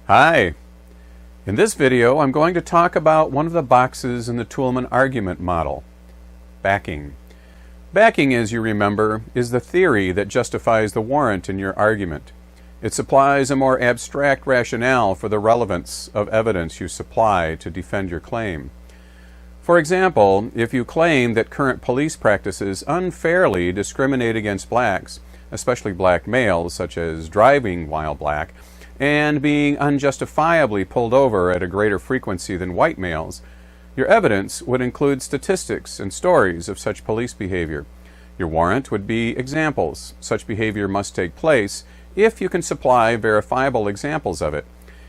Hi! In this video, I'm going to talk about one of the boxes in the Toulmin argument model, backing. Backing, as you remember, is the theory that justifies the warrant in your argument. It supplies a more abstract rationale for the relevance of evidence you supply to defend your claim. For example, if you claim that current police practices unfairly discriminate against blacks, especially black males, such as driving while black, and being unjustifiably pulled over at a greater frequency than white males, your evidence would include statistics and stories of such police behavior. Your warrant would be examples. Such behavior must take place if you can supply verifiable examples of it.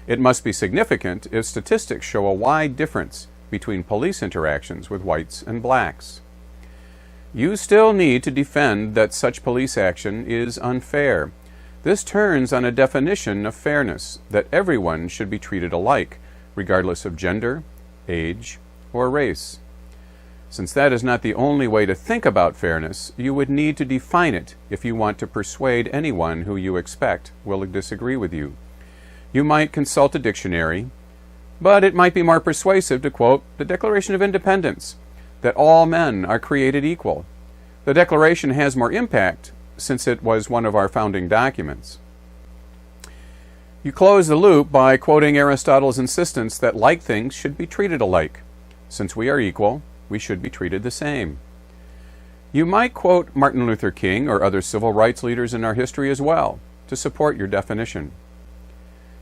It must be significant if statistics show a wide difference between police interactions with whites and blacks. You still need to defend that such police action is unfair. This turns on a definition of fairness, that everyone should be treated alike, regardless of gender, age, or race. Since that is not the only way to think about fairness, you would need to define it if you want to persuade anyone who you expect will disagree with you. You might consult a dictionary, but it might be more persuasive to quote the Declaration of Independence, that all men are created equal. The Declaration has more impact since it was one of our founding documents. You close the loop by quoting Aristotle's insistence that like things should be treated alike. Since we are equal, we should be treated the same. You might quote Martin Luther King or other civil rights leaders in our history as well to support your definition.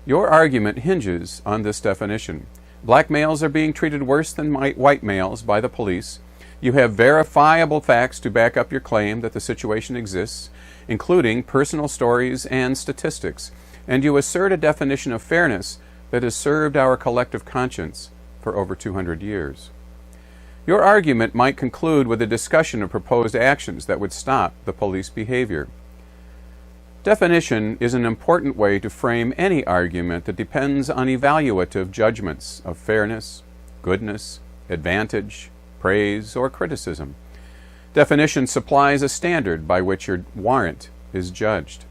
Your argument hinges on this definition. Black males are being treated worse than white males by the police. You have verifiable facts to back up your claim that the situation exists, including personal stories and statistics, and you assert a definition of fairness that has served our collective conscience for over 200 years. Your argument might conclude with a discussion of proposed actions that would stop the police behavior. Definition is an important way to frame any argument that depends on evaluative judgments of fairness, goodness, advantage, praise, or criticism. Definition supplies a standard by which your warrant is judged.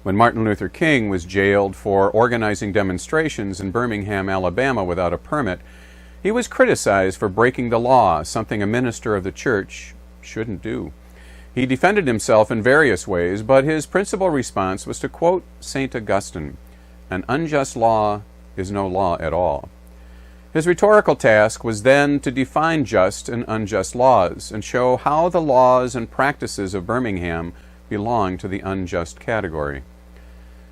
When Martin Luther King was jailed for organizing demonstrations in Birmingham, Alabama without a permit, he was criticized for breaking the law, something a minister of the church shouldn't do. He defended himself in various ways, but his principal response was to quote St. Augustine, "An unjust law is no law at all." His rhetorical task was then to define just and unjust laws and show how the laws and practices of Birmingham belong to the unjust category.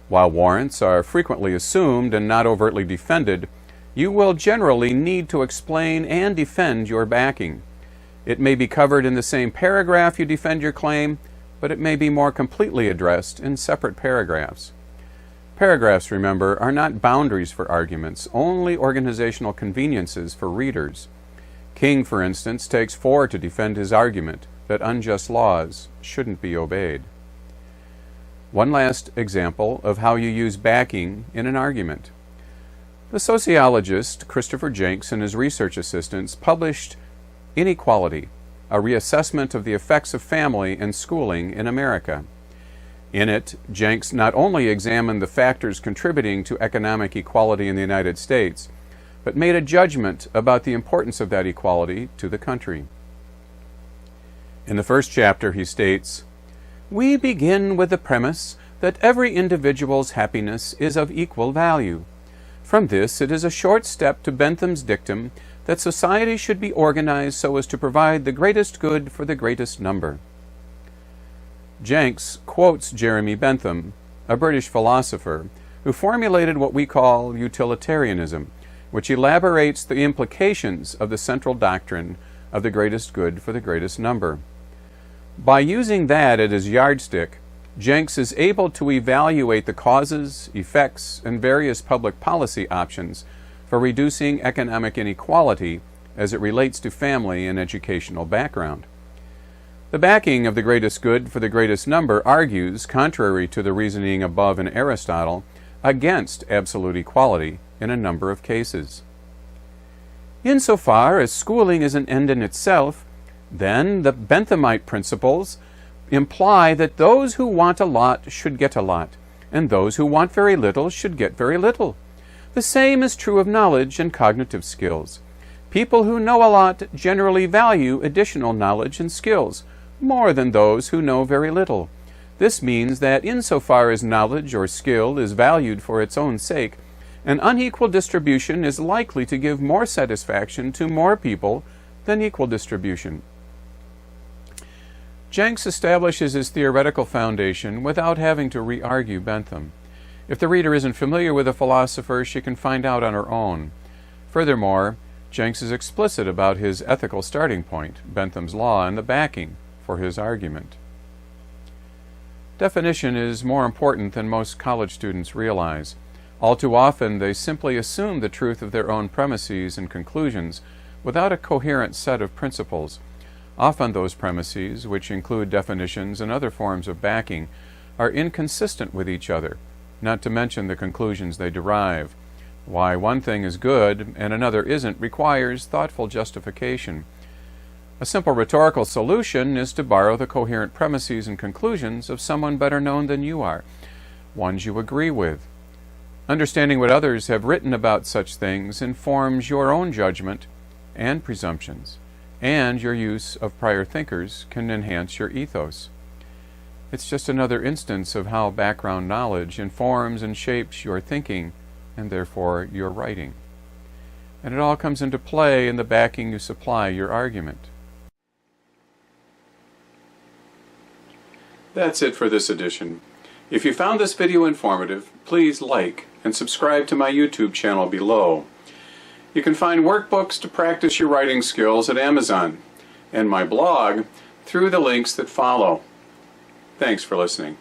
While warrants are frequently assumed and not overtly defended, you will generally need to explain and defend your backing. It may be covered in the same paragraph you defend your claim, but it may be more completely addressed in separate paragraphs. Paragraphs, remember, are not boundaries for arguments, only organizational conveniences for readers. King, for instance, takes 4 to defend his argument that unjust laws shouldn't be obeyed. One last example of how you use backing in an argument. The sociologist Christopher Jenks and his research assistants published Inequality, a reassessment of the effects of family and schooling in America. In it, Jenks not only examined the factors contributing to economic equality in the United States, but made a judgment about the importance of that equality to the country. In the first chapter, he states, "We begin with the premise that every individual's happiness is of equal value. From this, it is a short step to Bentham's dictum that society should be organized so as to provide the greatest good for the greatest number." Jenks quotes Jeremy Bentham, a British philosopher, who formulated what we call utilitarianism, which elaborates the implications of the central doctrine of the greatest good for the greatest number. By using that as his yardstick, Jenks is able to evaluate the causes, effects, and various public policy options for reducing economic inequality as it relates to family and educational background. The backing of the greatest good for the greatest number argues, contrary to the reasoning above in Aristotle, against absolute equality in a number of cases. Insofar as schooling is an end in itself, then the Benthamite principles imply that those who want a lot should get a lot, and those who want very little should get very little. The same is true of knowledge and cognitive skills. People who know a lot generally value additional knowledge and skills more than those who know very little. This means that insofar as knowledge or skill is valued for its own sake, an unequal distribution is likely to give more satisfaction to more people than equal distribution. Jenks establishes his theoretical foundation without having to re-argue Bentham. If the reader isn't familiar with the philosopher, she can find out on her own. Furthermore, Jenks is explicit about his ethical starting point, Bentham's law, and the backing for his argument. Definition is more important than most college students realize. All too often, they simply assume the truth of their own premises and conclusions without a coherent set of principles. Often those premises, which include definitions and other forms of backing, are inconsistent with each other, not to mention the conclusions they derive. Why one thing is good and another isn't requires thoughtful justification. A simple rhetorical solution is to borrow the coherent premises and conclusions of someone better known than you are, ones you agree with. Understanding what others have written about such things informs your own judgment and presumptions, and your use of prior thinkers can enhance your ethos. It's just another instance of how background knowledge informs and shapes your thinking, and therefore your writing. And it all comes into play in the backing you supply your argument. That's it for this edition. If you found this video informative, please like and subscribe to my YouTube channel below. You can find workbooks to practice your writing skills at Amazon, and my blog through the links that follow. Thanks for listening.